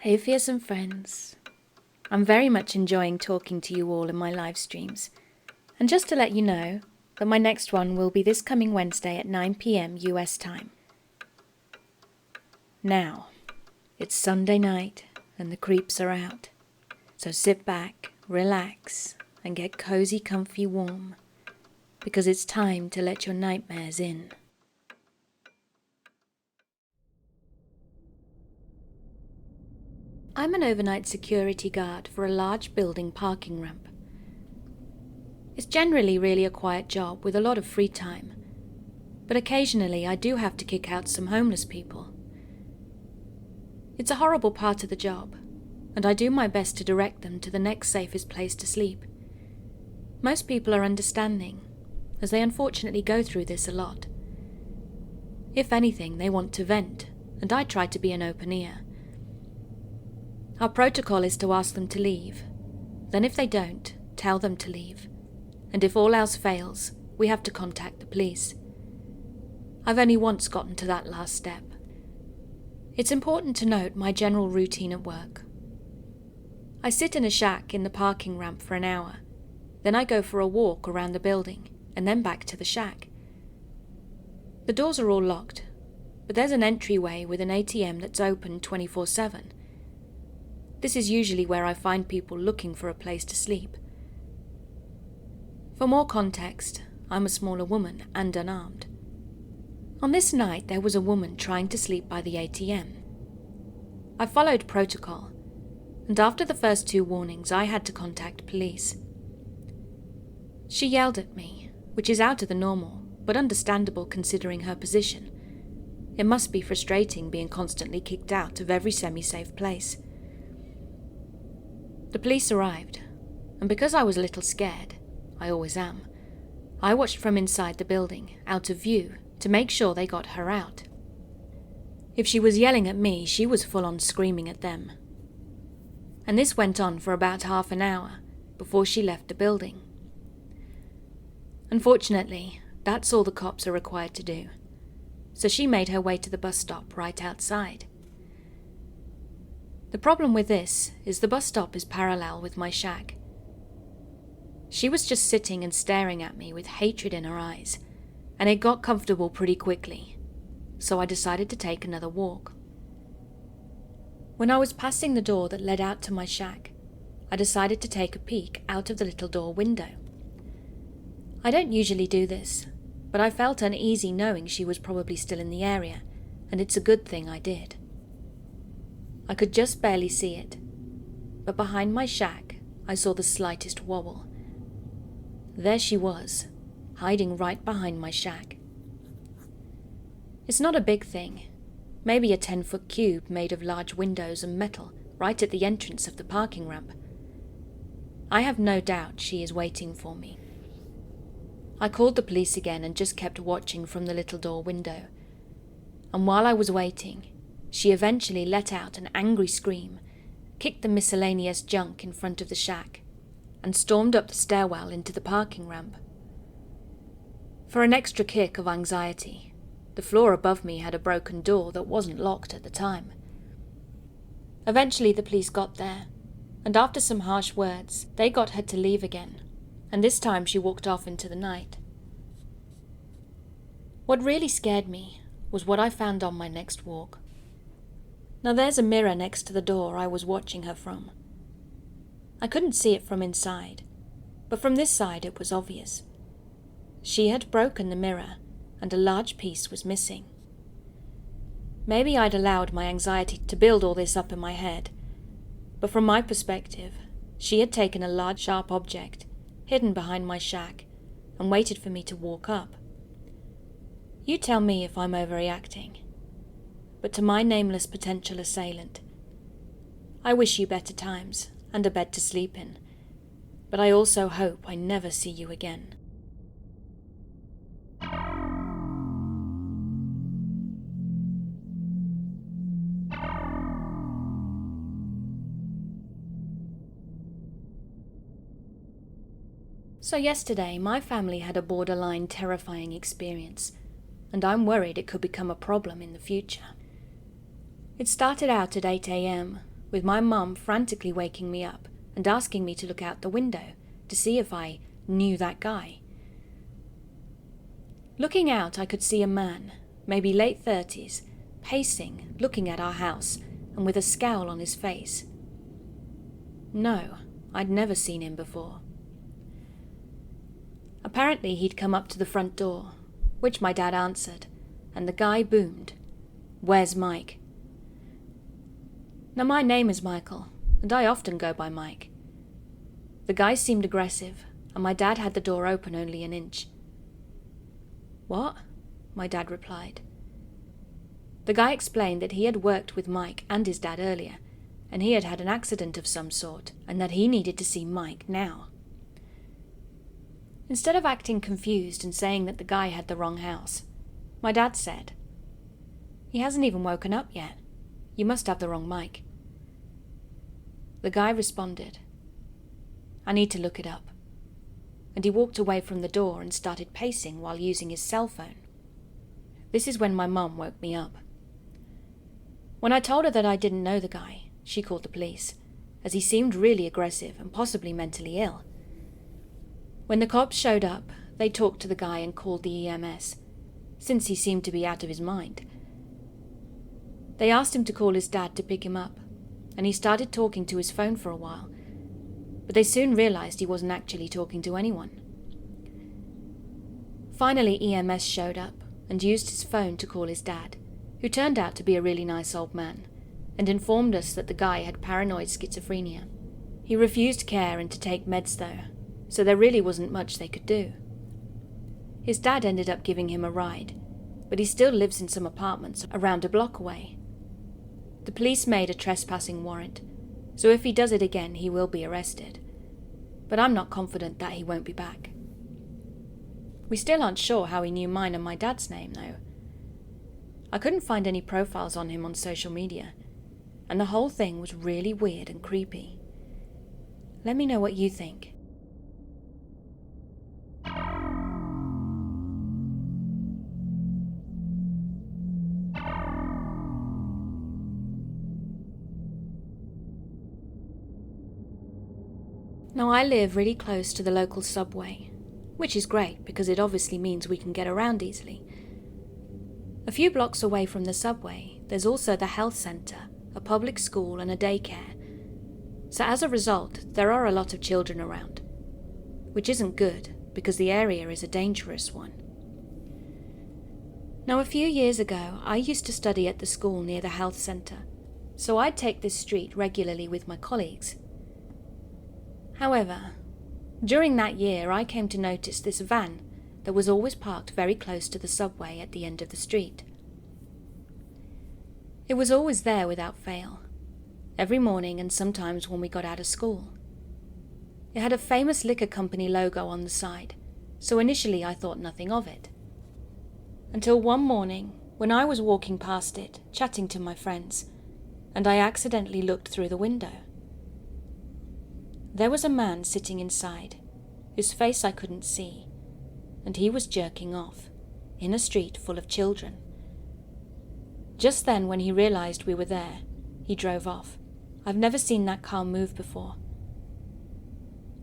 Hey fearsome friends, I'm very much enjoying talking to you all in my live streams, and just to let you know that my next one will be this coming Wednesday at 9 p.m. US time. Now, it's Sunday night and the creeps are out, so sit back, relax, and get cozy, comfy, warm, because it's time to let your nightmares in. I'm an overnight security guard for a large building parking ramp. It's generally really a quiet job with a lot of free time, but occasionally I do have to kick out some homeless people. It's a horrible part of the job, and I do my best to direct them to the next safest place to sleep. Most people are understanding, as they unfortunately go through this a lot. If anything, they want to vent, and I try to be an open ear. Our protocol is to ask them to leave. Then if they don't, tell them to leave. And if all else fails, we have to contact the police. I've only once gotten to that last step. It's important to note my general routine at work. I sit in a shack in the parking ramp for an hour. Then I go for a walk around the building, and then back to the shack. The doors are all locked, but there's an entryway with an ATM that's open 24/7. This is usually where I find people looking for a place to sleep. For more context, I'm a smaller woman and unarmed. On this night, there was a woman trying to sleep by the ATM. I followed protocol, and after the first 2 warnings, I had to contact police. She yelled at me, which is out of the normal, but understandable considering her position. It must be frustrating being constantly kicked out of every semi-safe place. The police arrived, and because I was a little scared, I always am, I watched from inside the building, out of view, to make sure they got her out. If she was yelling at me, she was full on screaming at them. And this went on for about half an hour before she left the building. Unfortunately, that's all the cops are required to do, so she made her way to the bus stop right outside. The problem with this is the bus stop is parallel with my shack. She was just sitting and staring at me with hatred in her eyes, and it got comfortable pretty quickly, so I decided to take another walk. When I was passing the door that led out to my shack, I decided to take a peek out of the little door window. I don't usually do this, but I felt uneasy knowing she was probably still in the area, and it's a good thing I did. I could just barely see it, but behind my shack, I saw the slightest wobble. There she was, hiding right behind my shack. It's not a big thing, maybe a 10-foot cube made of large windows and metal right at the entrance of the parking ramp. I have no doubt she is waiting for me. I called the police again and just kept watching from the little door window. And while I was waiting, she eventually let out an angry scream, kicked the miscellaneous junk in front of the shack, and stormed up the stairwell into the parking ramp. For an extra kick of anxiety, the floor above me had a broken door that wasn't locked at the time. Eventually the police got there, and after some harsh words, they got her to leave again, and this time she walked off into the night. What really scared me was what I found on my next walk. Now there's a mirror next to the door I was watching her from. I couldn't see it from inside, but from this side it was obvious. She had broken the mirror, and a large piece was missing. Maybe I'd allowed my anxiety to build all this up in my head, but from my perspective, she had taken a large sharp object, hidden behind my shack, and waited for me to walk up. You tell me if I'm overreacting. But to my nameless potential assailant, I wish you better times and a bed to sleep in, but I also hope I never see you again. So yesterday, my family had a borderline terrifying experience, and I'm worried it could become a problem in the future. It started out at 8 a.m., with my mum frantically waking me up and asking me to look out the window to see if I knew that guy. Looking out, I could see a man, maybe late 30s, pacing, looking at our house, and with a scowl on his face. No, I'd never seen him before. Apparently he'd come up to the front door, which my dad answered, and the guy boomed, "Where's Mike?" Now my name is Michael, and I often go by Mike. The guy seemed aggressive, and my dad had the door open only an inch. "What?" my dad replied. The guy explained that he had worked with Mike and his dad earlier, and he had had an accident of some sort, and that he needed to see Mike now. Instead of acting confused and saying that the guy had the wrong house, my dad said, "He hasn't even woken up yet. You must have the wrong Mike." The guy responded, "I need to look it up." And he walked away from the door and started pacing while using his cell phone. This is when my mum woke me up. When I told her that I didn't know the guy, she called the police, as he seemed really aggressive and possibly mentally ill. When the cops showed up, they talked to the guy and called the EMS, since he seemed to be out of his mind. They asked him to call his dad to pick him up, and he started talking to his phone for a while, but they soon realized he wasn't actually talking to anyone. Finally, EMS showed up and used his phone to call his dad, who turned out to be a really nice old man, and informed us that the guy had paranoid schizophrenia. He refused care and to take meds though, so there really wasn't much they could do. His dad ended up giving him a ride, but he still lives in some apartments around a block away. The police made a trespassing warrant, so if he does it again he will be arrested, but I'm not confident that he won't be back. We still aren't sure how he knew mine and my dad's name though. I couldn't find any profiles on him on social media, and the whole thing was really weird and creepy. Let me know what you think. Now I live really close to the local subway, which is great because it obviously means we can get around easily. A few blocks away from the subway, there's also the health centre, a public school and a daycare. So as a result, there are a lot of children around, which isn't good because the area is a dangerous one. Now a few years ago, I used to study at the school near the health centre, so I'd take this street regularly with my colleagues. However, during that year I came to notice this van that was always parked very close to the subway at the end of the street. It was always there without fail, every morning and sometimes when we got out of school. It had a famous liquor company logo on the side, so initially I thought nothing of it. Until one morning, when I was walking past it, chatting to my friends, and I accidentally looked through the window. There was a man sitting inside, whose face I couldn't see, and he was jerking off, in a street full of children. Just then, when he realized we were there, he drove off. I've never seen that car move before.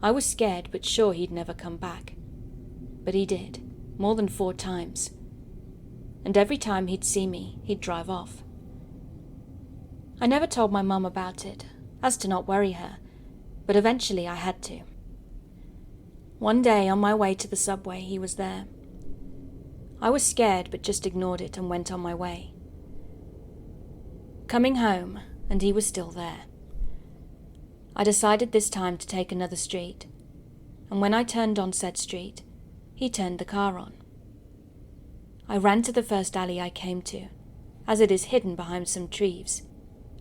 I was scared but sure he'd never come back. But he did, more than 4 times. And every time he'd see me, he'd drive off. I never told my mum about it, as to not worry her, but eventually I had to. One day on my way to the subway, he was there. I was scared but just ignored it and went on my way. Coming home, and he was still there. I decided this time to take another street, and when I turned on said street, he turned the car on. I ran to the first alley I came to, as it is hidden behind some trees,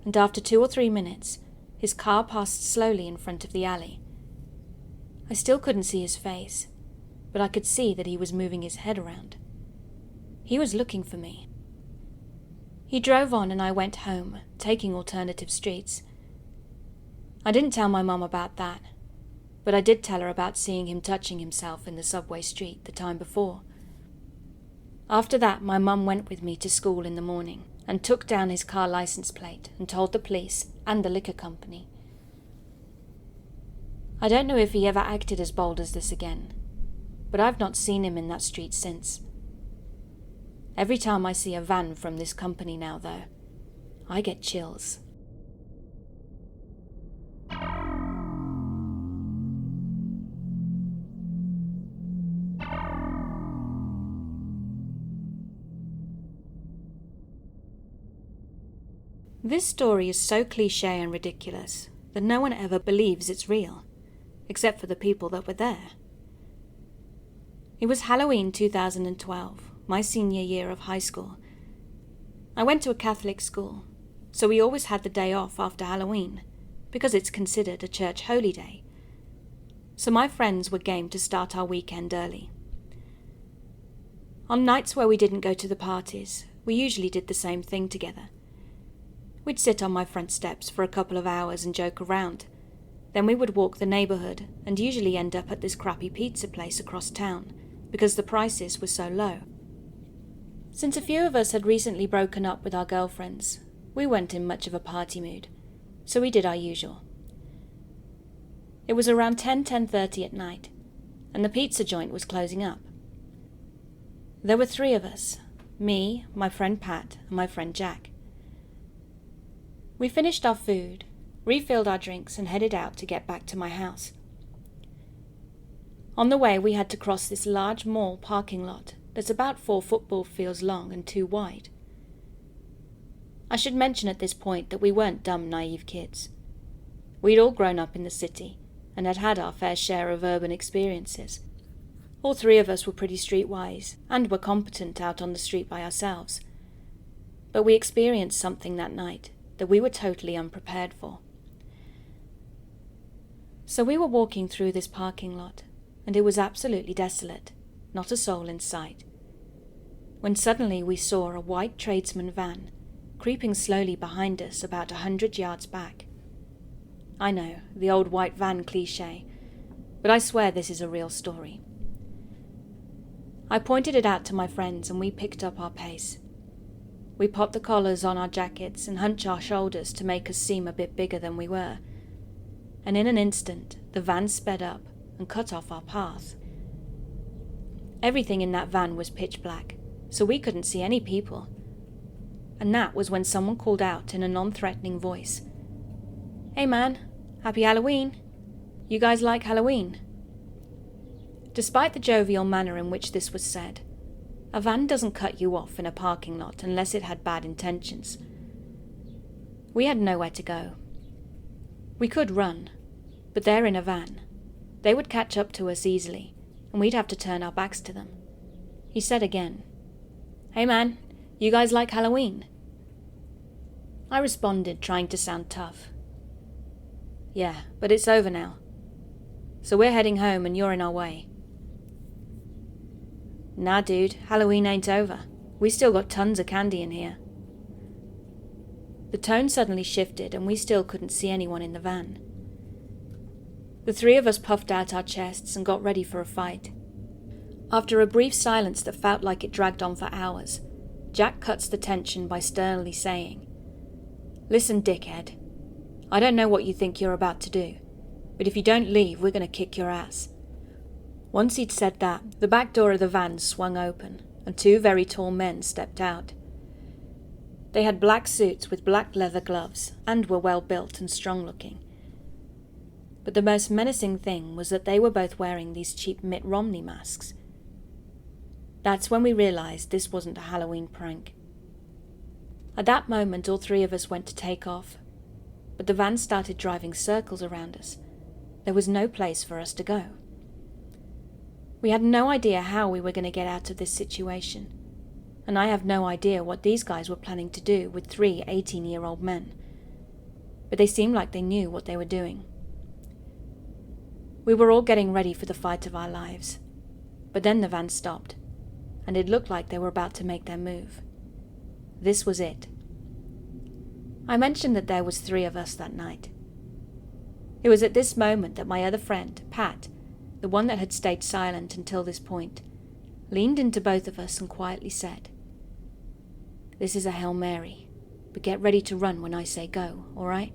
and after 2 or 3 minutes, his car passed slowly in front of the alley. I still couldn't see his face, but I could see that he was moving his head around. He was looking for me. He drove on and I went home, taking alternative streets. I didn't tell my mum about that, but I did tell her about seeing him touching himself in the subway street the time before. After that, my mum went with me to school in the morning, and took down his car license plate and told the police and the liquor company. I don't know if he ever acted as bold as this again, but I've not seen him in that street since. Every time I see a van from this company now, though, I get chills. This story is so cliché and ridiculous that no one ever believes it's real, except for the people that were there. It was Halloween 2012, my senior year of high school. I went to a Catholic school, so we always had the day off after Halloween, because it's considered a church holy day. So my friends were game to start our weekend early. On nights where we didn't go to the parties, we usually did the same thing together. We'd sit on my front steps for a couple of hours and joke around. Then we would walk the neighborhood and usually end up at this crappy pizza place across town because the prices were so low. Since a few of us had recently broken up with our girlfriends, we weren't in much of a party mood, so we did our usual. It was around 10:30 at night, and the pizza joint was closing up. There were 3 of us, me, my friend Pat, and my friend Jack. We finished our food, refilled our drinks, and headed out to get back to my house. On the way, we had to cross this large mall parking lot that's about 4 football fields long and 2 wide. I should mention at this point that we weren't dumb, naive kids. We'd all grown up in the city and had had our fair share of urban experiences. All 3 of us were pretty streetwise and were competent out on the street by ourselves. But we experienced something that night that we were totally unprepared for. So we were walking through this parking lot, and it was absolutely desolate, not a soul in sight, when suddenly we saw a white tradesman van creeping slowly behind us about 100 yards back. I know, the old white van cliché, but I swear this is a real story. I pointed it out to my friends and we picked up our pace. We popped the collars on our jackets and hunched our shoulders to make us seem a bit bigger than we were, and in an instant the van sped up and cut off our path. Everything in that van was pitch black, so we couldn't see any people. And that was when someone called out in a non-threatening voice, "Hey man, happy Halloween! You guys like Halloween?" Despite the jovial manner in which this was said, a van doesn't cut you off in a parking lot unless it had bad intentions. We had nowhere to go. We could run, but they're in a van. They would catch up to us easily, and we'd have to turn our backs to them. He said again, "Hey man, you guys like Halloween?" I responded, trying to sound tough. "Yeah, but it's over now. So we're heading home and you're in our way." "Nah, dude, Halloween ain't over. We still got tons of candy in here." The tone suddenly shifted and we still couldn't see anyone in the van. The 3 of us puffed out our chests and got ready for a fight. After a brief silence that felt like it dragged on for hours, Jack cuts the tension by sternly saying, "Listen, dickhead, I don't know what you think you're about to do, but if you don't leave, we're going to kick your ass." Once he'd said that, the back door of the van swung open, and 2 very tall men stepped out. They had black suits with black leather gloves, and were well built and strong looking. But the most menacing thing was that they were both wearing these cheap Mitt Romney masks. That's when we realized this wasn't a Halloween prank. At that moment, all 3 of us went to take off, but the van started driving circles around us. There was no place for us to go. We had no idea how we were going to get out of this situation, and I have no idea what these guys were planning to do with 3 18-year-old men. But they seemed like they knew what they were doing. We were all getting ready for the fight of our lives, but then the van stopped, and it looked like they were about to make their move. This was it. I mentioned that there was 3 of us that night. It was at this moment that my other friend, Pat, the one that had stayed silent until this point, leaned into both of us and quietly said, this is a Hail Mary, but get ready to run when I say go, alright?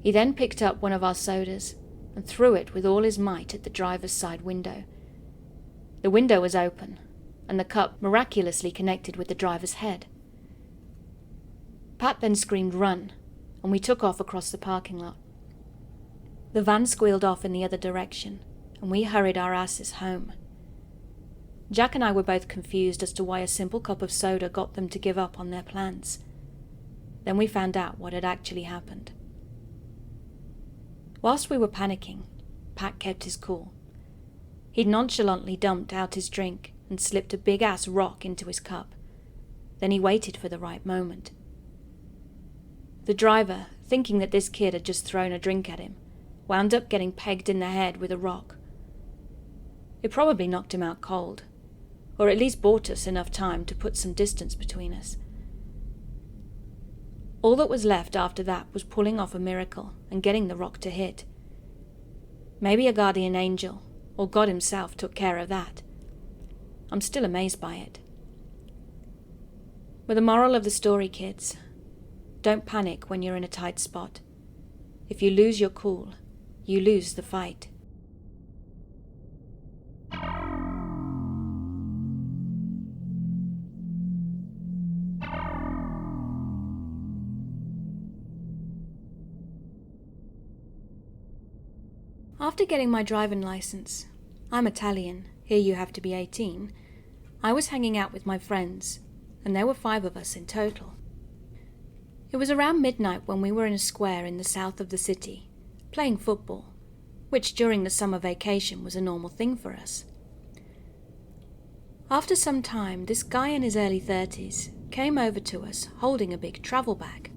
He then picked up one of our sodas and threw it with all his might at the driver's side window. The window was open, and the cup miraculously connected with the driver's head. Pat then screamed run, and we took off across the parking lot. The van squealed off in the other direction, and we hurried our asses home. Jack and I were both confused as to why a simple cup of soda got them to give up on their plans. Then we found out what had actually happened. Whilst we were panicking, Pat kept his cool. He'd nonchalantly dumped out his drink and slipped a big-ass rock into his cup. Then he waited for the right moment. The driver, thinking that this kid had just thrown a drink at him, wound up getting pegged in the head with a rock. It probably knocked him out cold, or at least bought us enough time to put some distance between us. All that was left after that was pulling off a miracle and getting the rock to hit. Maybe a guardian angel, or God himself, took care of that. I'm still amazed by it. But the moral of the story, kids, don't panic when you're in a tight spot. If you lose your cool, you lose the fight. After getting my driving license, I'm Italian, here you have to be 18, I was hanging out with my friends, and there were 5 of us in total. It was around midnight when we were in a square in the south of the city, playing football, which during the summer vacation was a normal thing for us. After some time, this guy in his early 30s came over to us holding a big travel bag.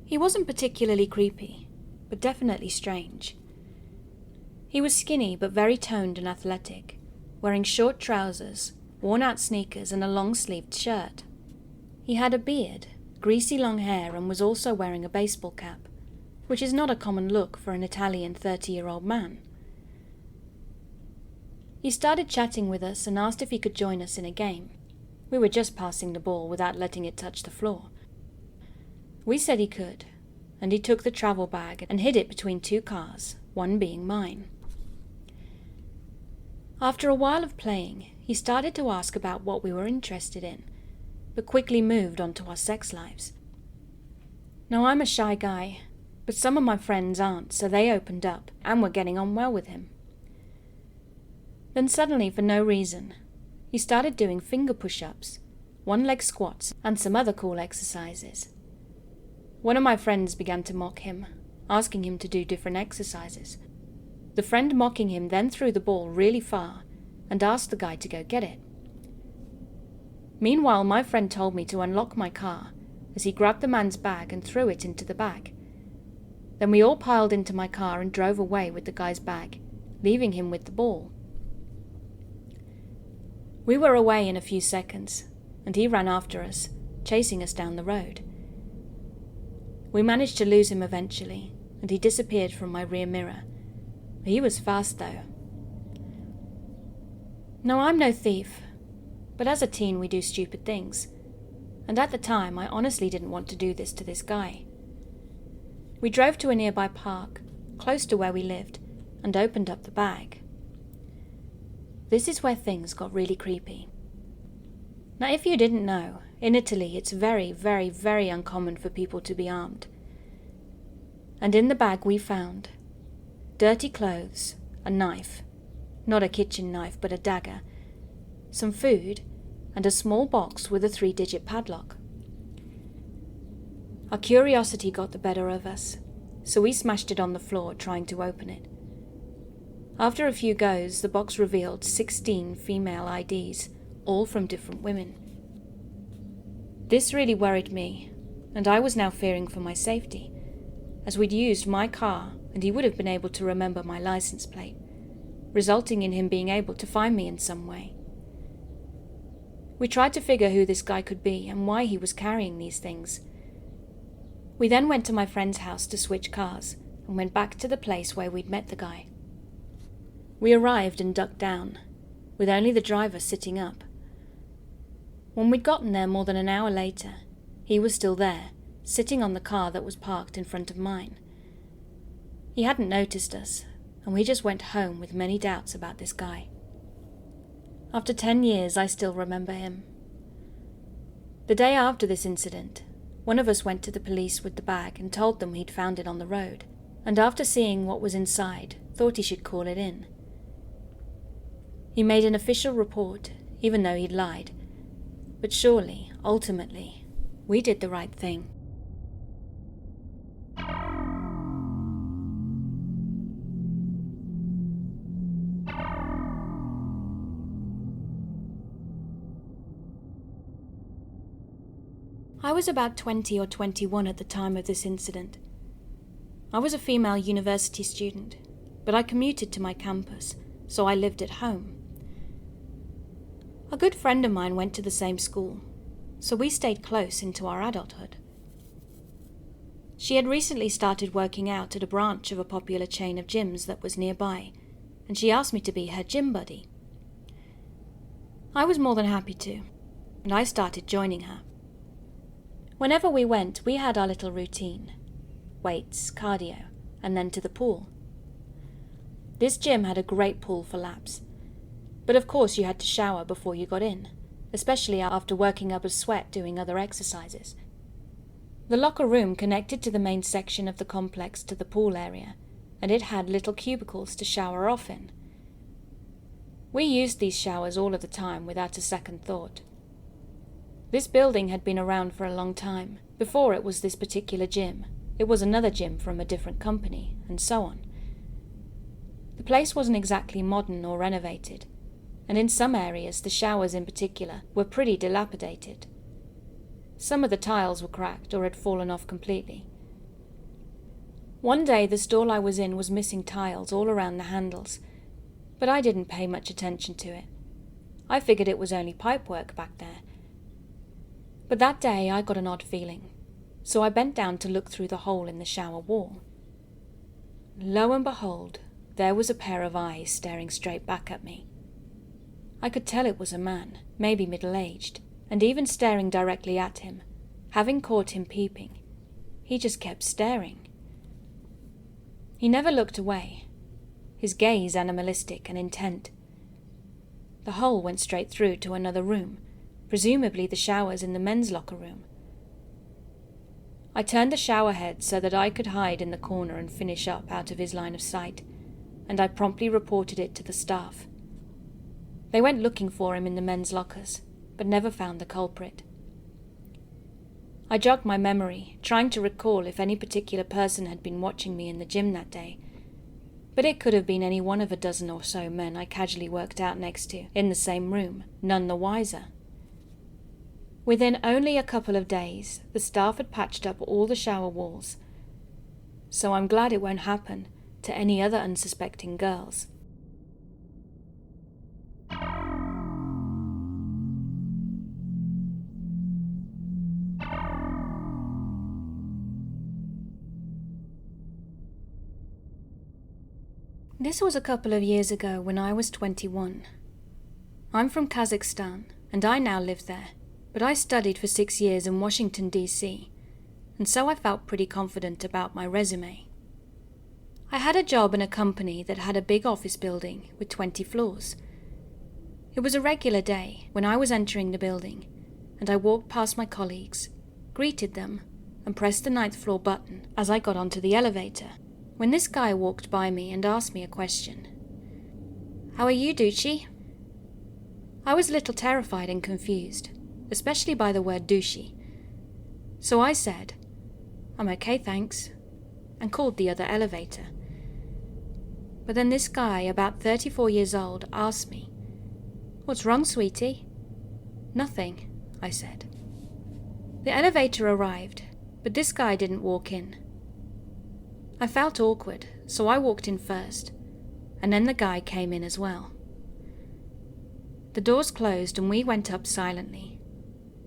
He wasn't particularly creepy, but definitely strange. He was skinny but very toned and athletic, wearing short trousers, worn-out sneakers and a long-sleeved shirt. He had a beard, greasy long hair, and was also wearing a baseball cap, which is not a common look for an Italian 30-year-old man. He started chatting with us and asked if he could join us in a game. We were just passing the ball without letting it touch the floor. We said he could, and he took the travel bag and hid it between 2 cars, one being mine. After a while of playing, he started to ask about what we were interested in, but quickly moved on to our sex lives. Now, I'm a shy guy, but some of my friends aren't, so they opened up and were getting on well with him. Then suddenly, for no reason, he started doing finger push-ups, one-leg squats, and some other cool exercises. One of my friends began to mock him, asking him to do different exercises. The friend mocking him then threw the ball really far and asked the guy to go get it. Meanwhile, my friend told me to unlock my car as he grabbed the man's bag and threw it into the back. Then we all piled into my car and drove away with the guy's bag, leaving him with the ball. We were away in a few seconds, and he ran after us, chasing us down the road. We managed to lose him eventually, and he disappeared from my rear mirror. He was fast, though. No, I'm no thief, but as a teen we do stupid things, and at the time I honestly didn't want to do this to this guy. We drove to a nearby park, close to where we lived, and opened up the bag. This is where things got really creepy. Now, if you didn't know, in Italy it's very, very, very uncommon for people to be armed. And in the bag we found dirty clothes, a knife, not a kitchen knife but a dagger, some food, and a small box with a 3-digit padlock. Our curiosity got the better of us, so we smashed it on the floor trying to open it. After a few goes, the box revealed 16 female IDs, all from different women. This really worried me, and I was now fearing for my safety, as we'd used my car and he would have been able to remember my license plate, resulting in him being able to find me in some way. We tried to figure who this guy could be and why he was carrying these things. We then went to my friend's house to switch cars and went back to the place where we'd met the guy. We arrived and ducked down, with only the driver sitting up. When we'd gotten there more than an hour later, he was still there, sitting on the car that was parked in front of mine. He hadn't noticed us, and we just went home with many doubts about this guy. After 10 years, I still remember him. The day after this incident, one of us went to the police with the bag and told them he'd found it on the road, and after seeing what was inside, thought he should call it in. He made an official report, even though he'd lied, but surely, ultimately, we did the right thing. I was about 20 or 21 at the time of this incident. I was a female university student, but I commuted to my campus, so I lived at home. A good friend of mine went to the same school, so we stayed close into our adulthood. She had recently started working out at a branch of a popular chain of gyms that was nearby, and she asked me to be her gym buddy. I was more than happy to, and I started joining her. Whenever we went, we had our little routine: weights, cardio, and then to the pool. This gym had a great pool for laps, but of course you had to shower before you got in, especially after working up a sweat doing other exercises. The locker room connected to the main section of the complex to the pool area, and it had little cubicles to shower off in. We used these showers all of the time without a second thought. This building had been around for a long time. Before it was this particular gym, it was another gym from a different company, and so on. The place wasn't exactly modern or renovated, and in some areas the showers in particular were pretty dilapidated. Some of the tiles were cracked or had fallen off completely. One day the stall I was in was missing tiles all around the handles, but I didn't pay much attention to it. I figured it was only pipework back there. But that day I got an odd feeling, so I bent down to look through the hole in the shower wall. Lo and behold, there was a pair of eyes staring straight back at me. I could tell it was a man, maybe middle-aged, and even staring directly at him. Having caught him peeping, he just kept staring. He never looked away, his gaze animalistic and intent. The hole went straight through to another room, presumably the showers in the men's locker room. I turned the shower head so that I could hide in the corner and finish up out of his line of sight, and I promptly reported it to the staff. They went looking for him in the men's lockers, but never found the culprit. I jogged my memory, trying to recall if any particular person had been watching me in the gym that day, but it could have been any one of a dozen or so men I casually worked out next to, in the same room, none the wiser. Within only a couple of days, the staff had patched up all the shower walls, so I'm glad it won't happen to any other unsuspecting girls. This was a couple of years ago when I was 21. I'm from Kazakhstan, and I now live there, but I studied for 6 years in Washington, D.C., and so I felt pretty confident about my resume. I had a job in a company that had a big office building with 20 floors. It was a regular day when I was entering the building, and I walked past my colleagues, greeted them, and pressed the 9th floor button as I got onto the elevator, when this guy walked by me and asked me a question. "How are you, douchey?" I was a little terrified and confused, especially by the word douchey. So I said, "I'm okay, thanks," and called the other elevator. But then this guy, about 34 years old, asked me, "What's wrong, sweetie?" "Nothing," I said. The elevator arrived, but this guy didn't walk in. I felt awkward, so I walked in first, and then the guy came in as well. The doors closed and we went up silently,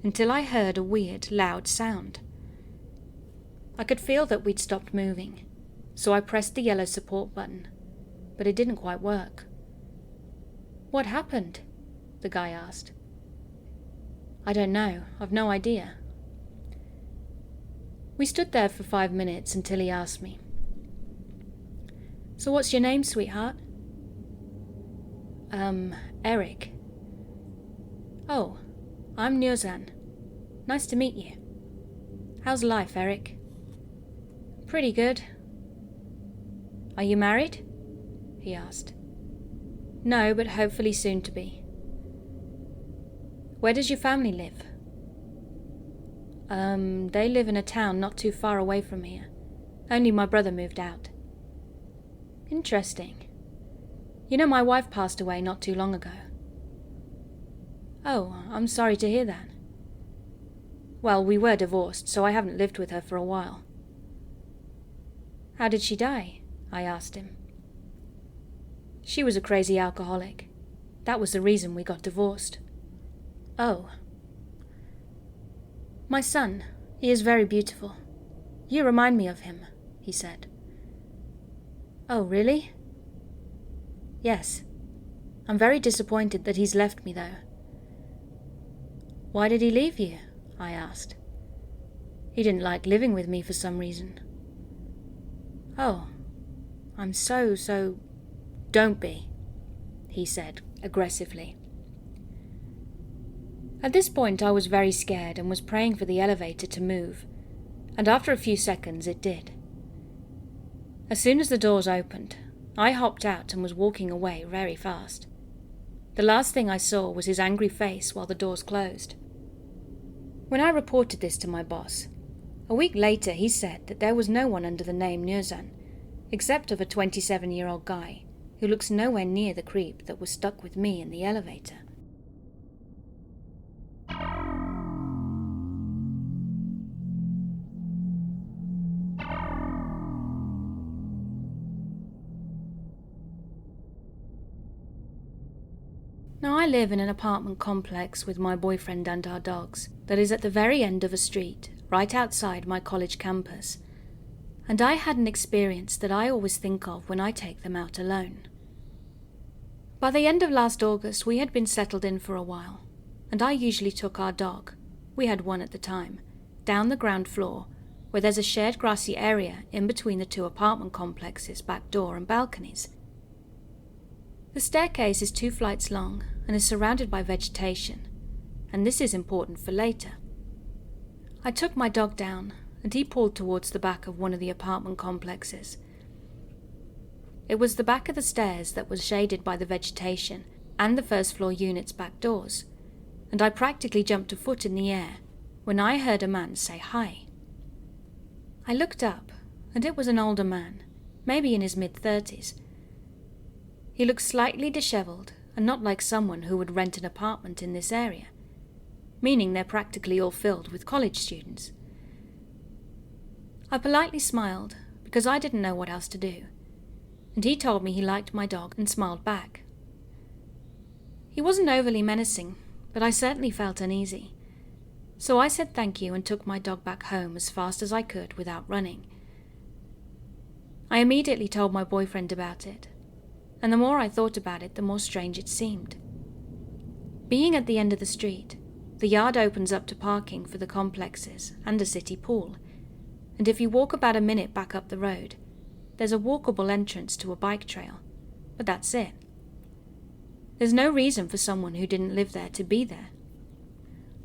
until I heard a weird, loud sound. I could feel that we'd stopped moving, so I pressed the yellow support button, but it didn't quite work. "What happened?" the guy asked. I don't know. I've no idea. We stood there for 5 minutes until he asked me. So what's your name, sweetheart? Eric. Oh, I'm Nyozan. Nice to meet you. How's life, Eric? Pretty good. Are you married? He asked. No, but hopefully soon to be. Where does your family live? They live in a town not too far away from here. Only my brother moved out. Interesting. You know, my wife passed away not too long ago. Oh, I'm sorry to hear that. Well, we were divorced, so I haven't lived with her for a while. How did she die? I asked him. She was a crazy alcoholic. That was the reason we got divorced. Oh. My son, he is very beautiful. You remind me of him, he said. Oh, really? Yes. I'm very disappointed that he's left me, though. Why did he leave you? I asked. He didn't like living with me for some reason. Oh, I'm so... Don't be, he said aggressively. At this point I was very scared and was praying for the elevator to move, and after a few seconds it did. As soon as the doors opened, I hopped out and was walking away very fast. The last thing I saw was his angry face while the doors closed. When I reported this to my boss, a week later he said that there was no one under the name Nyozan, except of a 27-year-old guy who looks nowhere near the creep that was stuck with me in the elevator. Now I live in an apartment complex with my boyfriend and our dogs that is at the very end of a street, right outside my college campus. And I had an experience that I always think of when I take them out alone. By the end of last August, we had been settled in for a while, and I usually took our dog, we had one at the time, down the ground floor, where there's a shared grassy area in between the two apartment complexes' back door and balconies. The staircase is 2 flights long and is surrounded by vegetation, and this is important for later. I took my dog down, and he pulled towards the back of one of the apartment complexes. It was the back of the stairs that was shaded by the vegetation and the first floor unit's back doors, and I practically jumped a foot in the air when I heard a man say hi. I looked up, and it was an older man, maybe in his mid-30s. He looked slightly dishevelled and not like someone who would rent an apartment in this area, meaning they're practically all filled with college students. I politely smiled because I didn't know what else to do, and he told me he liked my dog and smiled back. He wasn't overly menacing, but I certainly felt uneasy, so I said thank you and took my dog back home as fast as I could without running. I immediately told my boyfriend about it, and the more I thought about it, the more strange it seemed. Being at the end of the street, the yard opens up to parking for the complexes and a city pool, and if you walk about a minute back up the road, there's a walkable entrance to a bike trail, but that's it. There's no reason for someone who didn't live there to be there.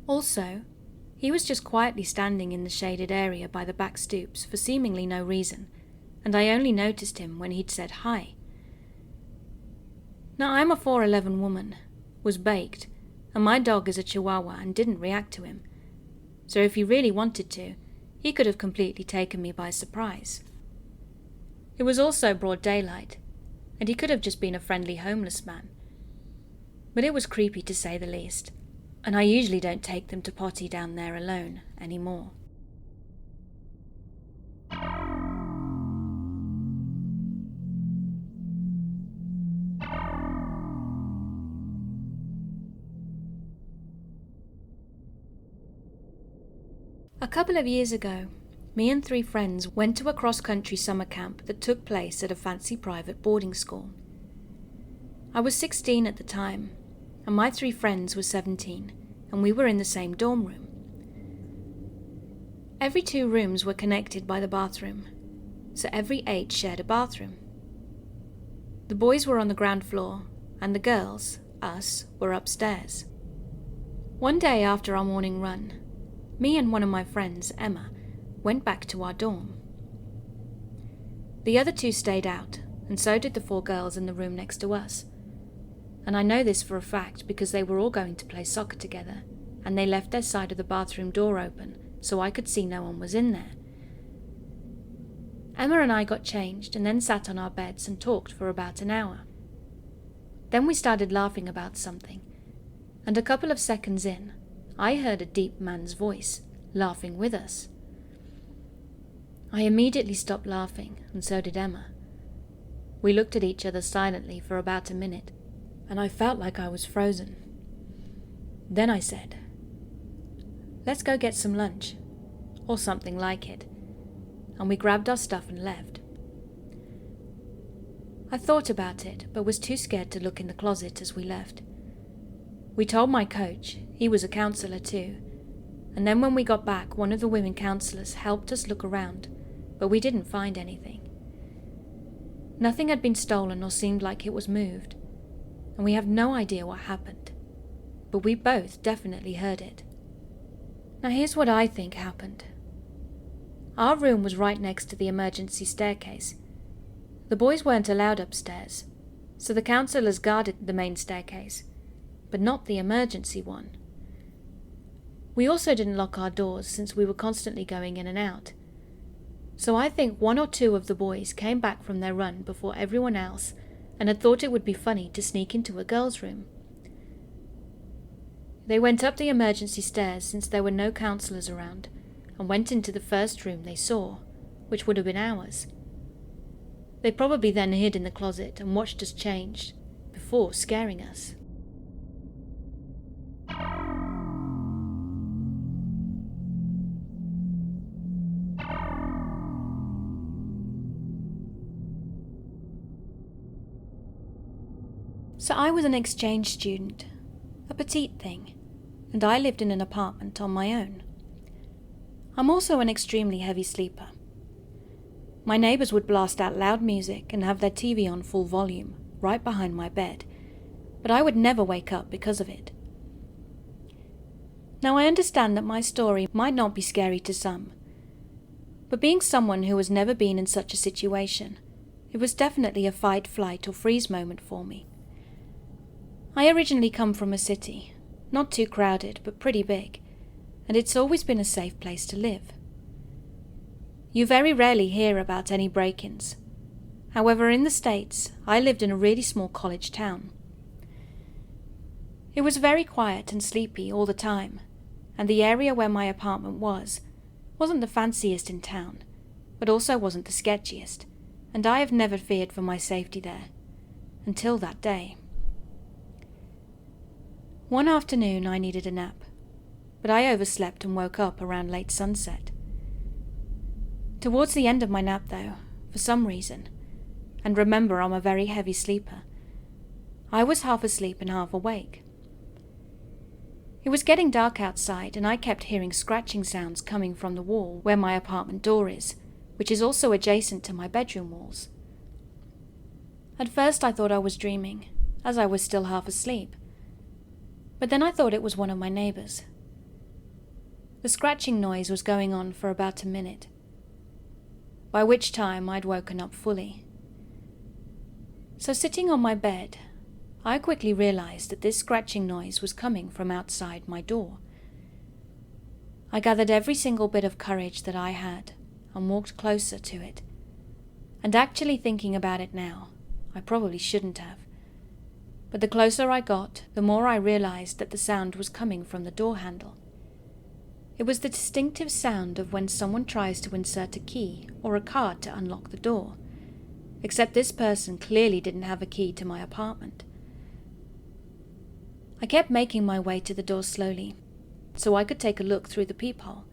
Also, he was just quietly standing in the shaded area by the back stoops for seemingly no reason, and I only noticed him when he'd said hi. Now I'm a 4'11" woman, was baked, and my dog is a Chihuahua and didn't react to him, so if he really wanted to, he could have completely taken me by surprise. It was also broad daylight, and he could have just been a friendly homeless man. But it was creepy to say the least, and I usually don't take them to potty down there alone anymore. A couple of years ago, me and 3 friends went to a cross-country summer camp that took place at a fancy private boarding school. I was 16 at the time, and my 3 friends were 17, and we were in the same dorm room. Every 2 rooms were connected by the bathroom, so every 8 shared a bathroom. The boys were on the ground floor, and the girls, us, were upstairs. One day after our morning run, me and one of my friends, Emma, went back to our dorm. The other 2 stayed out, and so did the 4 girls in the room next to us. And I know this for a fact because they were all going to play soccer together, and they left their side of the bathroom door open so I could see no one was in there. Emma and I got changed and then sat on our beds and talked for about an hour. Then we started laughing about something, and a couple of seconds in, I heard a deep man's voice, laughing with us. I immediately stopped laughing, and so did Emma. We looked at each other silently for about a minute, and I felt like I was frozen. Then I said, "Let's go get some lunch," or something like it, and we grabbed our stuff and left. I thought about it, but was too scared to look in the closet as we left. We told my coach, he was a counsellor too, and then when we got back, one of the women counsellors helped us look around, but we didn't find anything. Nothing had been stolen or seemed like it was moved, and we have no idea what happened, but we both definitely heard it. Now here's what I think happened. Our room was right next to the emergency staircase. The boys weren't allowed upstairs, so the counsellors guarded the main staircase, but not the emergency one. We also didn't lock our doors since we were constantly going in and out. So I think 1 or 2 of the boys came back from their run before everyone else and had thought it would be funny to sneak into a girl's room. They went up the emergency stairs since there were no counsellors around and went into the first room they saw, which would have been ours. They probably then hid in the closet and watched us change before scaring us. So I was an exchange student, a petite thing, and I lived in an apartment on my own. I'm also an extremely heavy sleeper. My neighbours would blast out loud music and have their TV on full volume, right behind my bed, but I would never wake up because of it. Now I understand that my story might not be scary to some, but being someone who has never been in such a situation, it was definitely a fight, flight or freeze moment for me. I originally come from a city, not too crowded but pretty big, and it's always been a safe place to live. You very rarely hear about any break-ins. However, in the States, I lived in a really small college town. It was very quiet and sleepy all the time, and the area where my apartment wasn't the fanciest in town, but also wasn't the sketchiest, and I have never feared for my safety there, until that day. One afternoon I needed a nap, but I overslept and woke up around late sunset. Towards the end of my nap though, for some reason, and remember I'm a very heavy sleeper, I was half asleep and half awake. It was getting dark outside and I kept hearing scratching sounds coming from the wall where my apartment door is, which is also adjacent to my bedroom walls. At first I thought I was dreaming, as I was still half asleep, but then I thought it was one of my neighbours. The scratching noise was going on for about a minute, by which time I'd woken up fully. So sitting on my bed, I quickly realised that this scratching noise was coming from outside my door. I gathered every single bit of courage that I had and walked closer to it. And actually thinking about it now, I probably shouldn't have. But the closer I got, the more I realised that the sound was coming from the door handle. It was the distinctive sound of when someone tries to insert a key or a card to unlock the door, except this person clearly didn't have a key to my apartment. I kept making my way to the door slowly, so I could take a look through the peephole,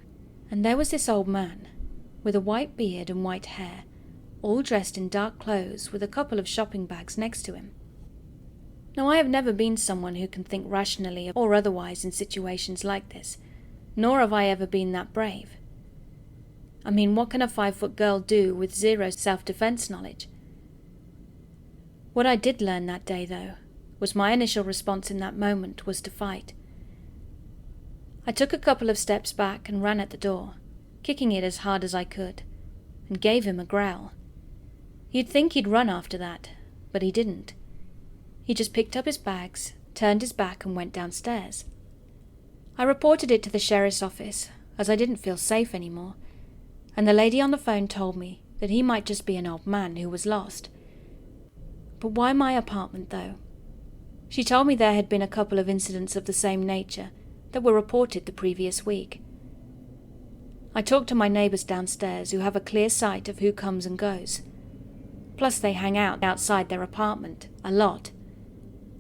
and there was this old man, with a white beard and white hair, all dressed in dark clothes with a couple of shopping bags next to him. Now, I have never been someone who can think rationally or otherwise in situations like this, nor have I ever been that brave. I mean, what can a 5-foot girl do with zero self-defense knowledge? What I did learn that day, though, was my initial response in that moment was to fight. I took a couple of steps back and ran at the door, kicking it as hard as I could, and gave him a growl. You'd think he'd run after that, but he didn't. He just picked up his bags, turned his back and went downstairs. I reported it to the sheriff's office, as I didn't feel safe anymore, and the lady on the phone told me that he might just be an old man who was lost. But why my apartment, though? She told me there had been a couple of incidents of the same nature that were reported the previous week. I talked to my neighbours downstairs who have a clear sight of who comes and goes. Plus they hang out outside their apartment, a lot.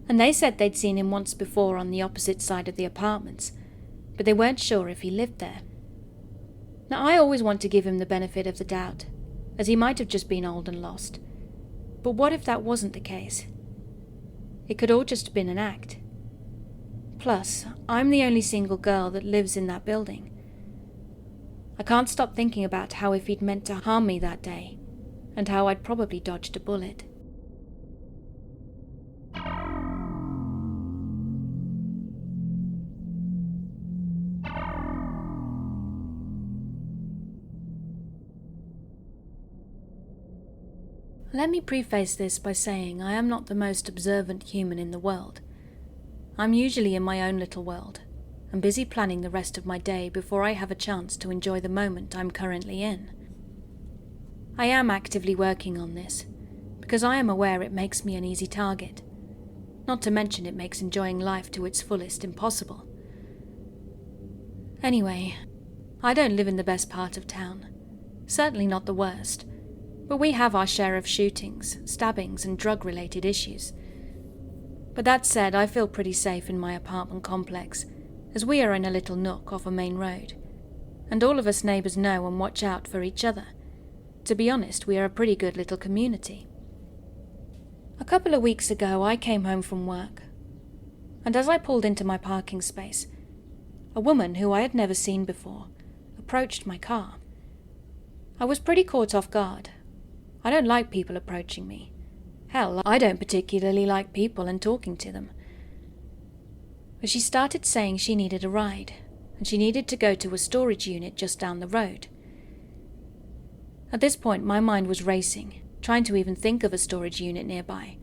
And they said they'd seen him once before on the opposite side of the apartments, but they weren't sure if he lived there. Now, I always want to give him the benefit of the doubt, as he might have just been old and lost. But what if that wasn't the case? It could all just have been an act. Plus, I'm the only single girl that lives in that building. I can't stop thinking about how if he'd meant to harm me that day, and how I'd probably dodged a bullet. Let me preface this by saying I am not the most observant human in the world. I'm usually in my own little world, and busy planning the rest of my day before I have a chance to enjoy the moment I'm currently in. I am actively working on this, because I am aware it makes me an easy target. Not to mention it makes enjoying life to its fullest impossible. Anyway, I don't live in the best part of town. Certainly not the worst. But we have our share of shootings, stabbings, and drug-related issues. But that said, I feel pretty safe in my apartment complex, as we are in a little nook off a main road, and all of us neighbours know and watch out for each other. To be honest, we are a pretty good little community. A couple of weeks ago, I came home from work, and as I pulled into my parking space, a woman who I had never seen before approached my car. I was pretty caught off guard. I don't like people approaching me. Hell, I don't particularly like people and talking to them. But she started saying she needed a ride, and she needed to go to a storage unit just down the road. At this point, my mind was racing, trying to even think of a storage unit nearby.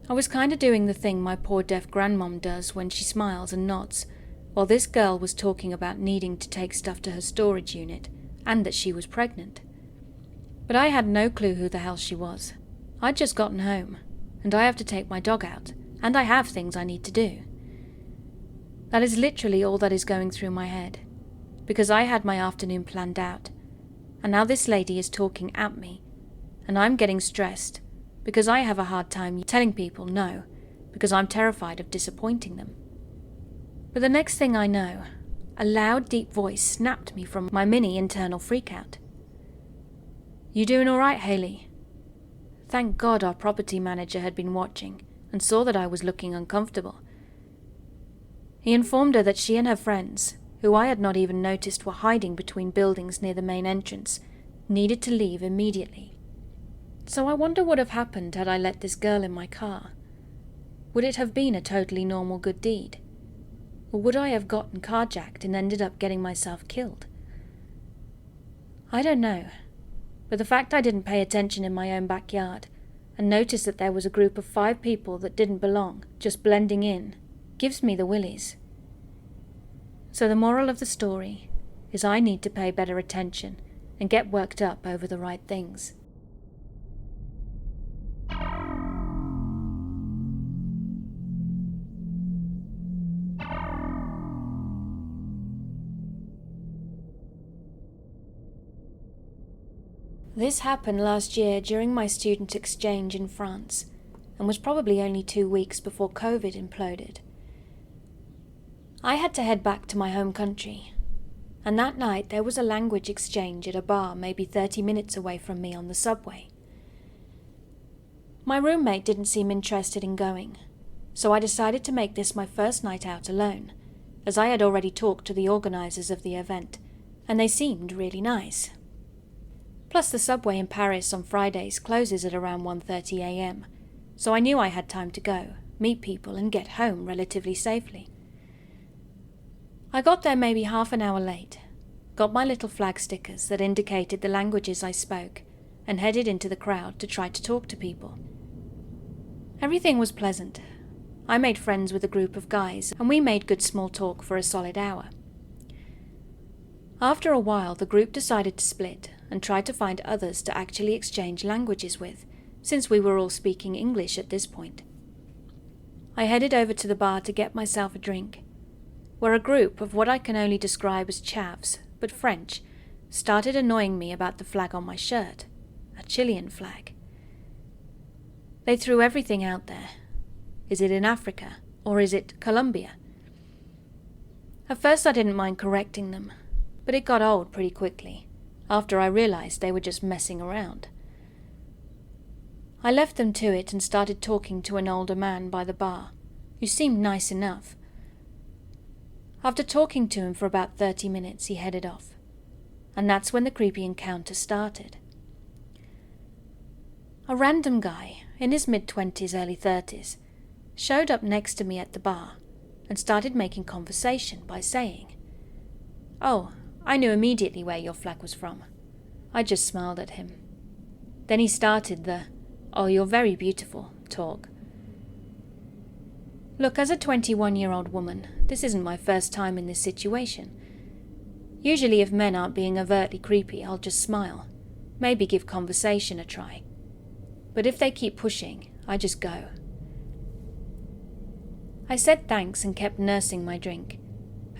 I was kinda doing the thing my poor deaf grandmom does when she smiles and nods, while this girl was talking about needing to take stuff to her storage unit, and that she was pregnant. But I had no clue who the hell she was. I'd just gotten home, and I have to take my dog out, and I have things I need to do. That is literally all that is going through my head, because I had my afternoon planned out, and now this lady is talking at me, and I'm getting stressed, because I have a hard time telling people no, because I'm terrified of disappointing them. But the next thing I know, a loud, deep voice snapped me from my mini internal freakout. "You doing all right, Haley?" Thank God our property manager had been watching and saw that I was looking uncomfortable. He informed her that she and her friends, who I had not even noticed were hiding between buildings near the main entrance, needed to leave immediately. So I wonder what would have happened had I let this girl in my car. Would it have been a totally normal good deed? Or would I have gotten carjacked and ended up getting myself killed? I don't know. But the fact I didn't pay attention in my own backyard, and noticed that there was a group of 5 people that didn't belong, just blending in, gives me the willies. So the moral of the story is I need to pay better attention and get worked up over the right things. This happened last year during my student exchange in France, and was probably only 2 weeks before COVID imploded. I had to head back to my home country, and that night there was a language exchange at a bar maybe 30 minutes away from me on the subway. My roommate didn't seem interested in going, so I decided to make this my first night out alone, as I had already talked to the organisers of the event, and they seemed really nice. Plus the subway in Paris on Fridays closes at around 1:30 a.m, so I knew I had time to go, meet people and get home relatively safely. I got there maybe half an hour late, got my little flag stickers that indicated the languages I spoke, and headed into the crowd to try to talk to people. Everything was pleasant. I made friends with a group of guys, and we made good small talk for a solid hour. After a while, the group decided to split and try to find others to actually exchange languages with, since we were all speaking English at this point. I headed over to the bar to get myself a drink, where a group of what I can only describe as chavs, but French, started annoying me about the flag on my shirt, a Chilean flag. They threw everything out there. Is it in Africa, or is it Colombia? At first I didn't mind correcting them, but it got old pretty quickly, after I realized they were just messing around. I left them to it and started talking to an older man by the bar, who seemed nice enough. After talking to him for about 30 minutes, he headed off, and that's when the creepy encounter started. A random guy, in his mid-20s, early 30s, showed up next to me at the bar and started making conversation by saying, "Oh, I knew immediately where your flag was from." I just smiled at him. Then he started the, "Oh, you're very beautiful" talk. Look, as a 21-year-old woman, this isn't my first time in this situation. Usually if men aren't being overtly creepy, I'll just smile, maybe give conversation a try. But if they keep pushing, I just go. I said thanks and kept nursing my drink,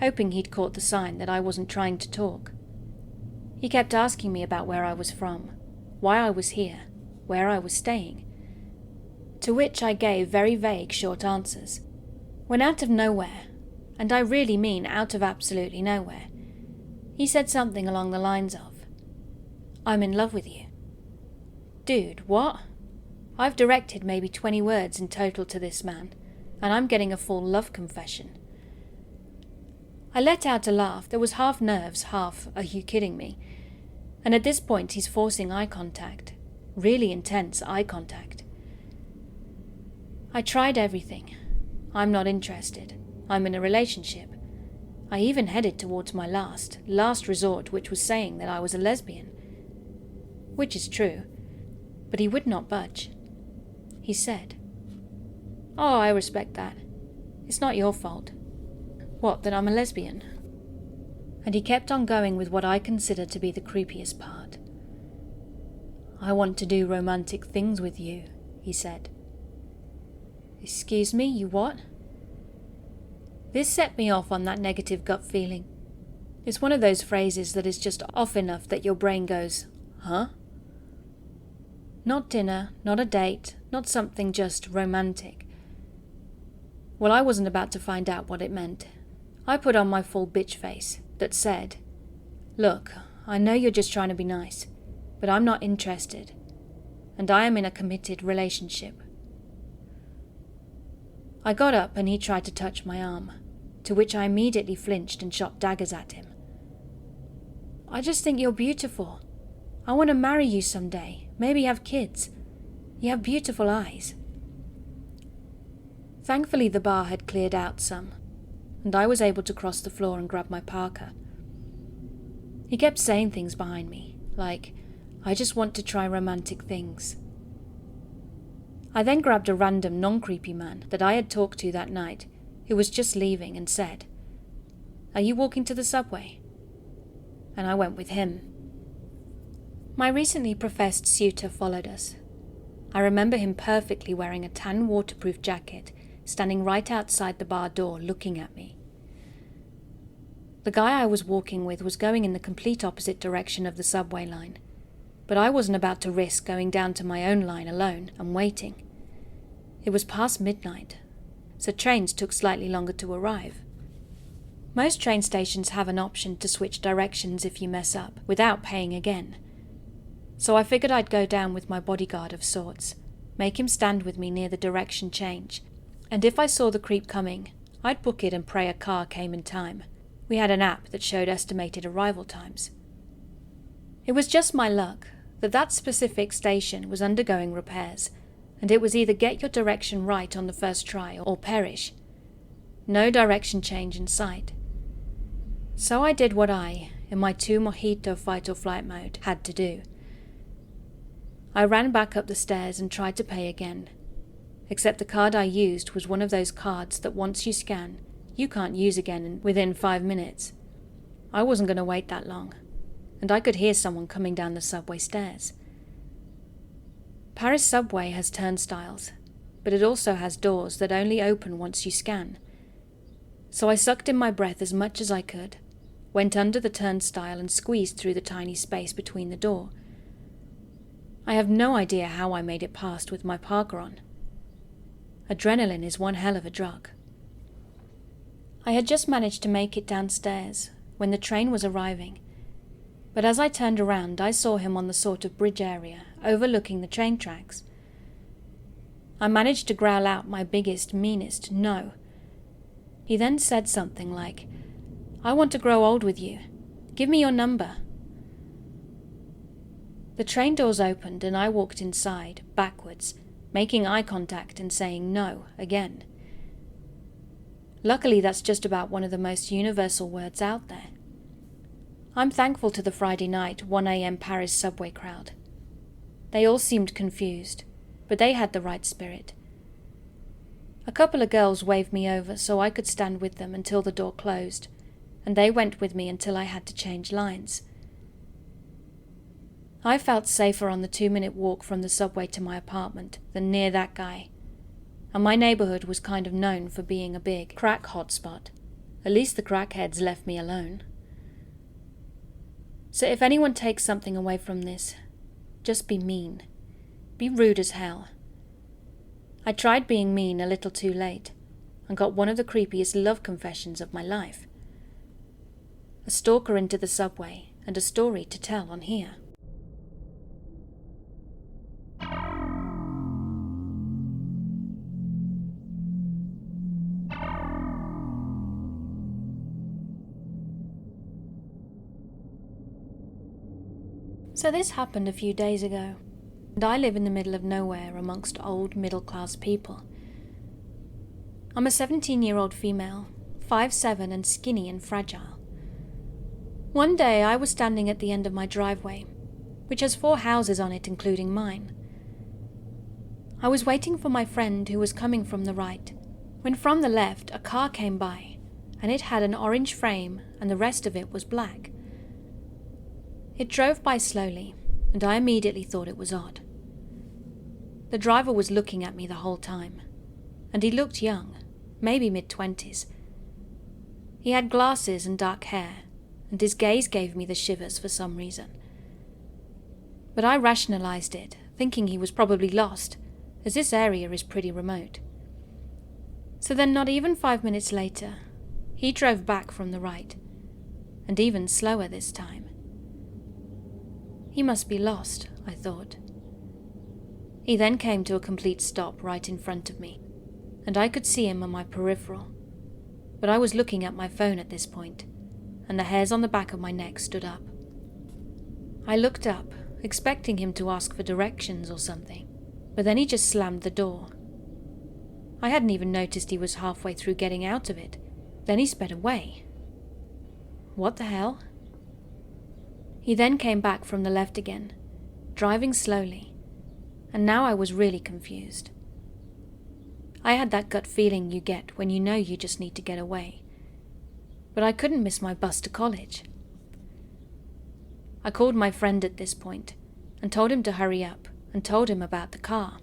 hoping he'd caught the sign that I wasn't trying to talk. He kept asking me about where I was from, why I was here, where I was staying, to which I gave very vague short answers. When out of nowhere, and I really mean out of absolutely nowhere, he said something along the lines of, "I'm in love with you." Dude, what? I've directed maybe 20 words in total to this man, and I'm getting a full love confession. I let out a laugh that was half nerves, half, "Are you kidding me?" And at this point he's forcing eye contact, really intense eye contact. I tried everything. I'm not interested. I'm in a relationship. I even headed towards my last resort, which was saying that I was a lesbian. Which is true, but he would not budge. He said, "Oh, I respect that. It's not your fault." "What, that I'm a lesbian?" And he kept on going with what I consider to be the creepiest part. "I want to do romantic things with you," he said. "Excuse me, you what?" This set me off on that negative gut feeling. It's one of those phrases that is just off enough that your brain goes, "Huh?" Not dinner, not a date, not something just romantic. Well, I wasn't about to find out what it meant. I put on my full bitch face that said, "Look, I know you're just trying to be nice, but I'm not interested, and I am in a committed relationship." I got up and he tried to touch my arm, to which I immediately flinched and shot daggers at him. "I just think you're beautiful. I want to marry you someday, maybe have kids. You have beautiful eyes." Thankfully the bar had cleared out some, and I was able to cross the floor and grab my parka. He kept saying things behind me, like, "I just want to try romantic things." I then grabbed a random non-creepy man that I had talked to that night, who was just leaving, and said, "Are you walking to the subway?" And I went with him. My recently professed suitor followed us. I remember him perfectly wearing a tan waterproof jacket, standing right outside the bar door looking at me. The guy I was walking with was going in the complete opposite direction of the subway line, but I wasn't about to risk going down to my own line alone and waiting. It was past midnight, so trains took slightly longer to arrive. Most train stations have an option to switch directions if you mess up, without paying again. So I figured I'd go down with my bodyguard of sorts, make him stand with me near the direction change, and if I saw the creep coming, I'd book it and pray a car came in time. We had an app that showed estimated arrival times. It was just my luck that that specific station was undergoing repairs, and it was either get your direction right on the first try or perish. No direction change in sight. So I did what I, in my 2 mojito fight or flight mode, had to do. I ran back up the stairs and tried to pay again, except the card I used was one of those cards that once you scan, you can't use again within 5 minutes. I wasn't going to wait that long, and I could hear someone coming down the subway stairs. Paris subway has turnstiles, but it also has doors that only open once you scan. So I sucked in my breath as much as I could, went under the turnstile and squeezed through the tiny space between the door. I have no idea how I made it past with my parka on. Adrenaline is one hell of a drug. I had just managed to make it downstairs when the train was arriving, but as I turned around I saw him on the sort of bridge area overlooking the train tracks. I managed to growl out my biggest, meanest no. He then said something like, "I want to grow old with you. Give me your number." The train doors opened and I walked inside, backwards, making eye contact and saying no again. Luckily, that's just about one of the most universal words out there. I'm thankful to the Friday night 1 a.m. Paris subway crowd. They all seemed confused, but they had the right spirit. A couple of girls waved me over so I could stand with them until the door closed, and they went with me until I had to change lines. I felt safer on the 2-minute walk from the subway to my apartment than near that guy, and my neighborhood was kind of known for being a big crack hotspot. At least the crackheads left me alone. So if anyone takes something away from this, just be mean. Be rude as hell. I tried being mean a little too late, and got one of the creepiest love confessions of my life. A stalker into the subway, and a story to tell on here. So this happened a few days ago, and I live in the middle of nowhere amongst old middle-class people. I'm a 17-year-old female, 5'7" and skinny and fragile. One day I was standing at the end of my driveway, which has 4 houses on it including mine. I was waiting for my friend who was coming from the right, when from the left a car came by, and it had an orange frame and the rest of it was black. It drove by slowly, and I immediately thought it was odd. The driver was looking at me the whole time, and he looked young, maybe mid-20s. He had glasses and dark hair, and his gaze gave me the shivers for some reason. But I rationalized it, thinking he was probably lost, as this area is pretty remote. So then not even 5 minutes later, he drove back from the right, and even slower this time. He must be lost, I thought. He then came to a complete stop right in front of me, and I could see him on my peripheral. But I was looking at my phone at this point, and the hairs on the back of my neck stood up. I looked up, expecting him to ask for directions or something, but then he just slammed the door. I hadn't even noticed he was halfway through getting out of it. Then he sped away. What the hell? He then came back from the left again, driving slowly, and now I was really confused. I had that gut feeling you get when you know you just need to get away, but I couldn't miss my bus to college. I called my friend at this point and told him to hurry up and told him about the car.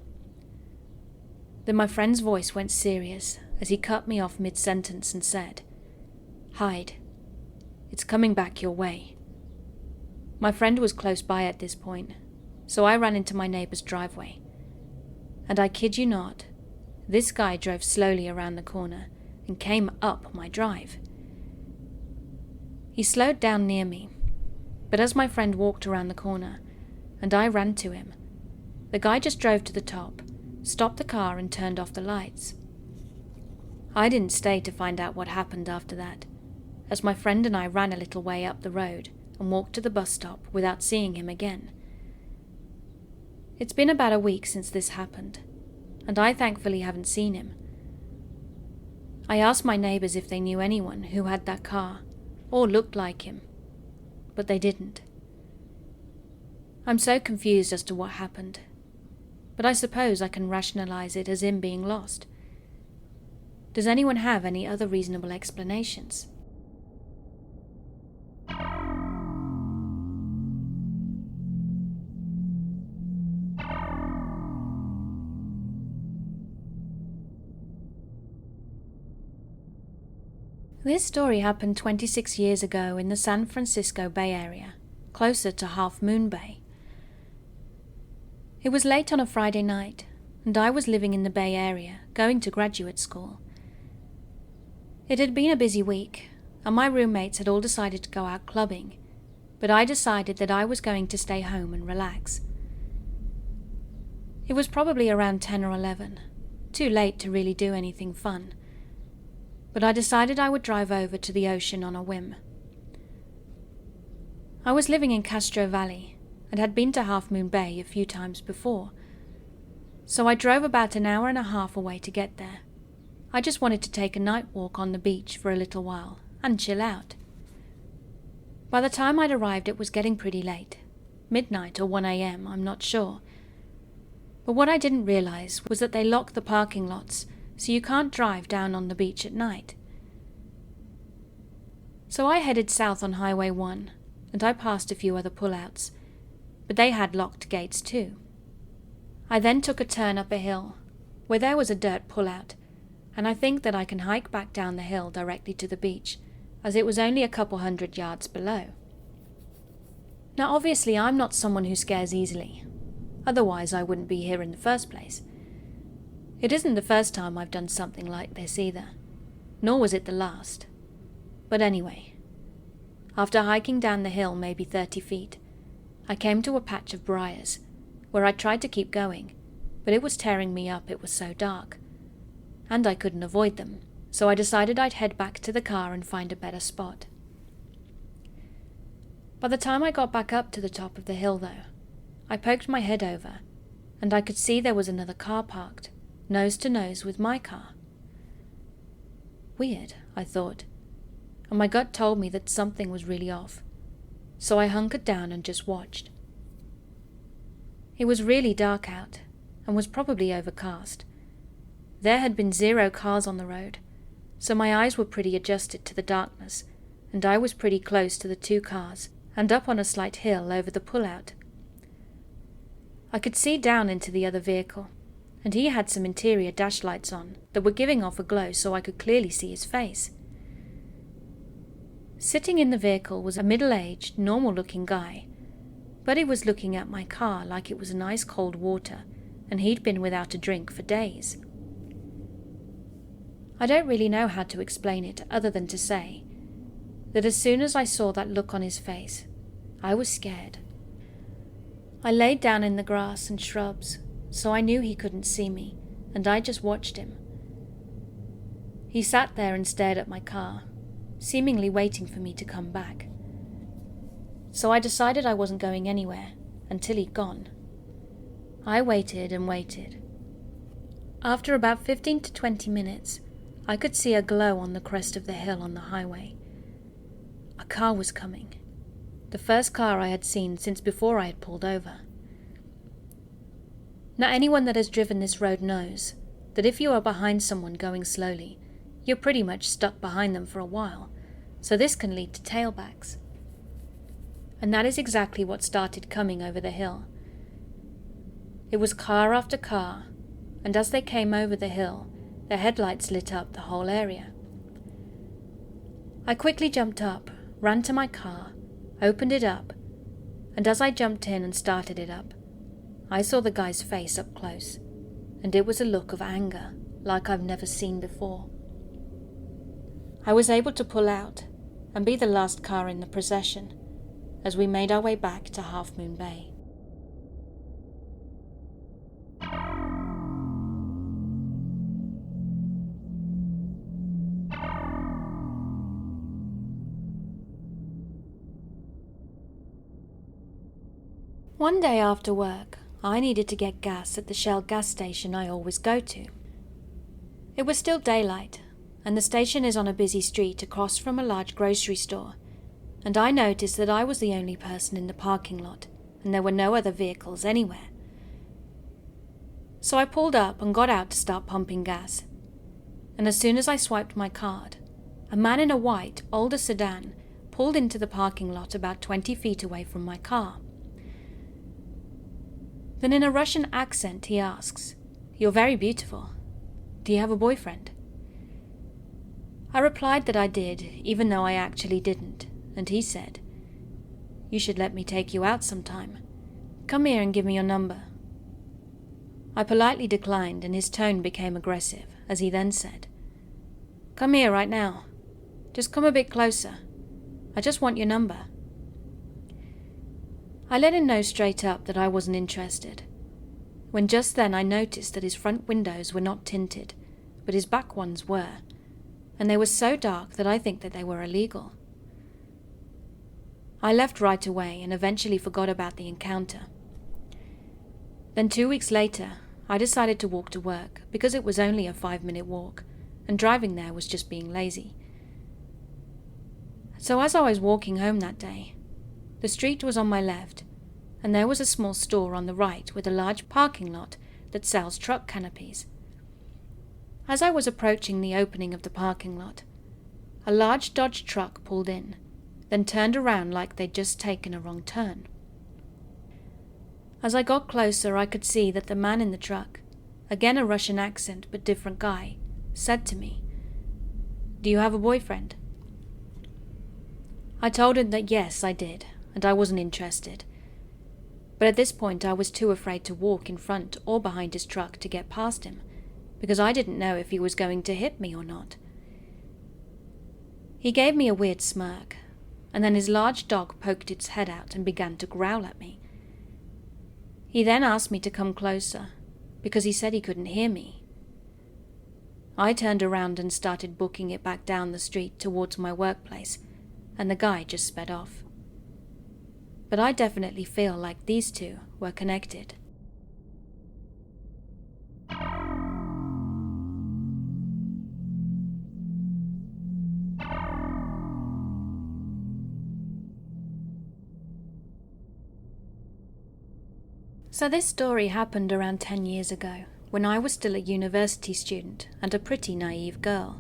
Then my friend's voice went serious as he cut me off mid-sentence and said, "Hide. It's coming back your way." My friend was close by at this point, so I ran into my neighbor's driveway. And I kid you not, this guy drove slowly around the corner and came up my drive. He slowed down near me, but as my friend walked around the corner and I ran to him, the guy just drove to the top stopped the car and turned off the lights. I didn't stay to find out what happened after that, as my friend and I ran a little way up the road and walked to the bus stop without seeing him again. It's been about a week since this happened, and I thankfully haven't seen him. I asked my neighbours if they knew anyone who had that car, or looked like him, but they didn't. I'm so confused as to what happened, but I suppose I can rationalise it as him being lost. Does anyone have any other reasonable explanations? This story happened 26 years ago in the San Francisco Bay Area, closer to Half Moon Bay. It was late on a Friday night, and I was living in the Bay Area, going to graduate school. It had been a busy week, and my roommates had all decided to go out clubbing, but I decided that I was going to stay home and relax. It was probably around 10 or 11, too late to really do anything fun, but I decided I would drive over to the ocean on a whim. I was living in Castro Valley and had been to Half Moon Bay a few times before, so I drove about an hour and a half away to get there. I just wanted to take a night walk on the beach for a little while and chill out. By the time I'd arrived, it was getting pretty late, midnight or 1 a.m, I'm not sure. But what I didn't realise was that they lock the parking lots, so you can't drive down on the beach at night. So I headed south on Highway 1, and I passed a few other pullouts, but they had locked gates too. I then took a turn up a hill, where there was a dirt pullout, and I think that I can hike back down the hill directly to the beach, as it was only a couple 100 yards below. Now obviously I'm not someone who scares easily, otherwise I wouldn't be here in the first place. It isn't the first time I've done something like this either, nor was it the last. But anyway, after hiking down the hill maybe 30 feet, I came to a patch of briars, where I tried to keep going, but it was tearing me up, it was so dark. And I couldn't avoid them, so I decided I'd head back to the car and find a better spot. By the time I got back up to the top of the hill though, I poked my head over, and I could see there was another car parked, nose to nose with my car. Weird, I thought, and my gut told me that something was really off, so I hunkered down and just watched. It was really dark out, and was probably overcast. There had been 0 cars on the road, so my eyes were pretty adjusted to the darkness, and I was pretty close to the 2 cars, and up on a slight hill over the pullout. I could see down into the other vehicle, and he had some interior dash lights on that were giving off a glow so I could clearly see his face. Sitting in the vehicle was a middle-aged, normal-looking guy, but he was looking at my car like it was an ice-cold water, and he'd been without a drink for days. I don't really know how to explain it other than to say that as soon as I saw that look on his face, I was scared. I laid down in the grass and shrubs, so I knew he couldn't see me, and I just watched him. He sat there and stared at my car, seemingly waiting for me to come back. So I decided I wasn't going anywhere until he'd gone. I waited and waited. After about 15 to 20 minutes, I could see a glow on the crest of the hill on the highway. A car was coming. The first car I had seen since before I had pulled over. Now anyone that has driven this road knows that if you are behind someone going slowly, you're pretty much stuck behind them for a while, so this can lead to tailbacks. And that is exactly what started coming over the hill. It was car after car, and as they came over the hill, their headlights lit up the whole area. I quickly jumped up, ran to my car, opened it up, and as I jumped in and started it up, I saw the guy's face up close, and it was a look of anger like I've never seen before. I was able to pull out and be the last car in the procession as we made our way back to Half Moon Bay. One day after work, I needed to get gas at the Shell gas station I always go to. It was still daylight, and the station is on a busy street across from a large grocery store, and I noticed that I was the only person in the parking lot, and there were no other vehicles anywhere. So I pulled up and got out to start pumping gas, and as soon as I swiped my card, a man in a white, older sedan pulled into the parking lot about 20 feet away from my car. Then in a Russian accent he asks, "You're very beautiful. Do you have a boyfriend?" I replied that I did, even though I actually didn't, and he said, "You should let me take you out sometime. Come here and give me your number." I politely declined, and his tone became aggressive as he then said, "Come here right now. Just come a bit closer. I just want your number." I let him know straight up that I wasn't interested, when just then I noticed that his front windows were not tinted, but his back ones were, and they were so dark that I think that they were illegal. I left right away and eventually forgot about the encounter. Then 2 weeks later, I decided to walk to work because it was only a 5-minute walk, and driving there was just being lazy. So as I was walking home that day, the street was on my left, and there was a small store on the right with a large parking lot that sells truck canopies. As I was approaching the opening of the parking lot, a large Dodge truck pulled in, then turned around like they'd just taken a wrong turn. As I got closer, I could see that the man in the truck, again a Russian accent but different guy, said to me, "Do you have a boyfriend?" I told him that yes, I did, and I wasn't interested. But at this point I was too afraid to walk in front or behind his truck to get past him, because I didn't know if he was going to hit me or not. He gave me a weird smirk, and then his large dog poked its head out and began to growl at me. He then asked me to come closer, because he said he couldn't hear me. I turned around and started booking it back down the street towards my workplace, and the guy just sped off. But I definitely feel like these two were connected. So this story happened around 10 years ago, when I was still a university student and a pretty naive girl.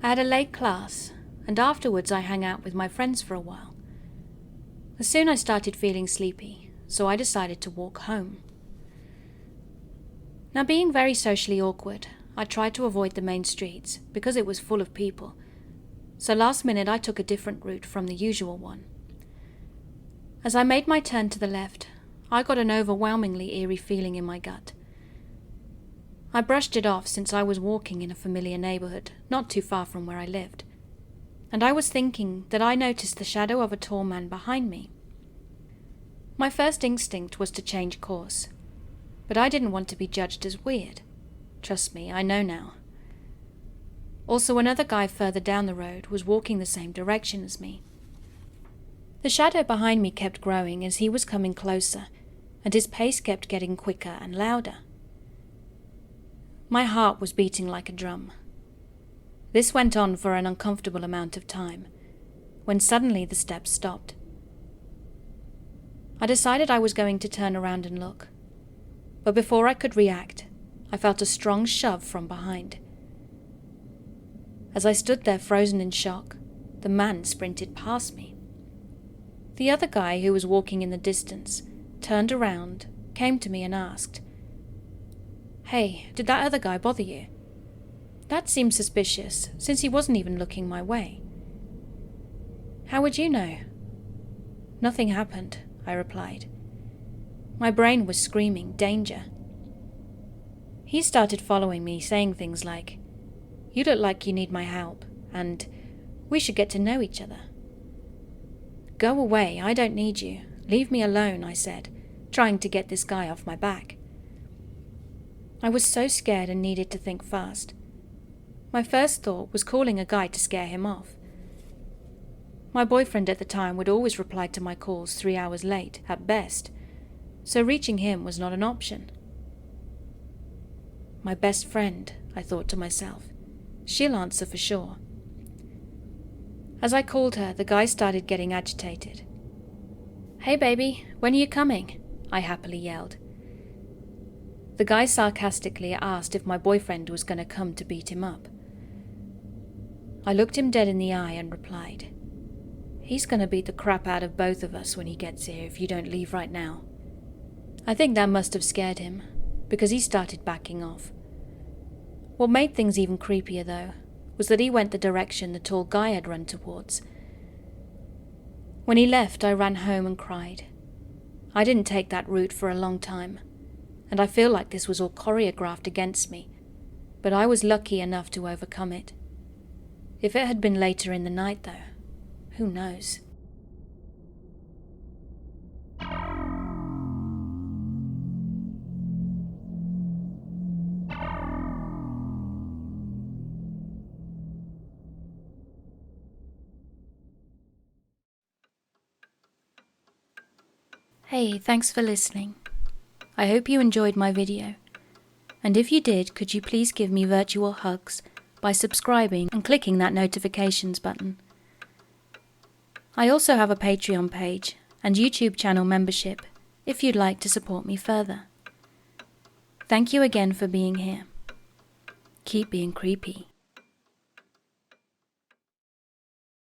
I had a late class, and afterwards I hung out with my friends for a while. Soon I started feeling sleepy, so I decided to walk home. Now, being very socially awkward, I tried to avoid the main streets because it was full of people, so last minute I took a different route from the usual one. As I made my turn to the left, I got an overwhelmingly eerie feeling in my gut. I brushed it off since I was walking in a familiar neighborhood not too far from where I lived, and I was thinking that I noticed the shadow of a tall man behind me. My first instinct was to change course, but I didn't want to be judged as weird. Trust me, I know now. Also, another guy further down the road was walking the same direction as me. The shadow behind me kept growing as he was coming closer, and his pace kept getting quicker and louder. My heart was beating like a drum. This went on for an uncomfortable amount of time, when suddenly the steps stopped. I decided I was going to turn around and look, but before I could react, I felt a strong shove from behind. As I stood there frozen in shock, the man sprinted past me. The other guy, who was walking in the distance, turned around, came to me and asked, "Hey, did that other guy bother you?" That seemed suspicious, since he wasn't even looking my way. "How would you know?" "Nothing happened," I replied. My brain was screaming danger. He started following me, saying things like, "You look like you need my help," and "We should get to know each other." "Go away, I don't need you. Leave me alone," I said, trying to get this guy off my back. I was so scared and needed to think fast. My first thought was calling a guy to scare him off. My boyfriend at the time would always reply to my calls 3 hours late, at best, so reaching him was not an option. My best friend, I thought to myself. She'll answer for sure. As I called her, the guy started getting agitated. "Hey baby, when are you coming?" I happily yelled. The guy sarcastically asked if my boyfriend was going to come to beat him up. I looked him dead in the eye and replied, "He's going to beat the crap out of both of us when he gets here if you don't leave right now." I think that must have scared him, because he started backing off. What made things even creepier, though, was that he went the direction the tall guy had run towards. When he left, I ran home and cried. I didn't take that route for a long time, and I feel like this was all choreographed against me, but I was lucky enough to overcome it. If it had been later in the night, though, who knows? Hey, thanks for listening. I hope you enjoyed my video. And if you did, could you please give me virtual hugs by subscribing and clicking that notifications button. I also have a Patreon page and YouTube channel membership if you'd like to support me further. Thank you again for being here. Keep being creepy.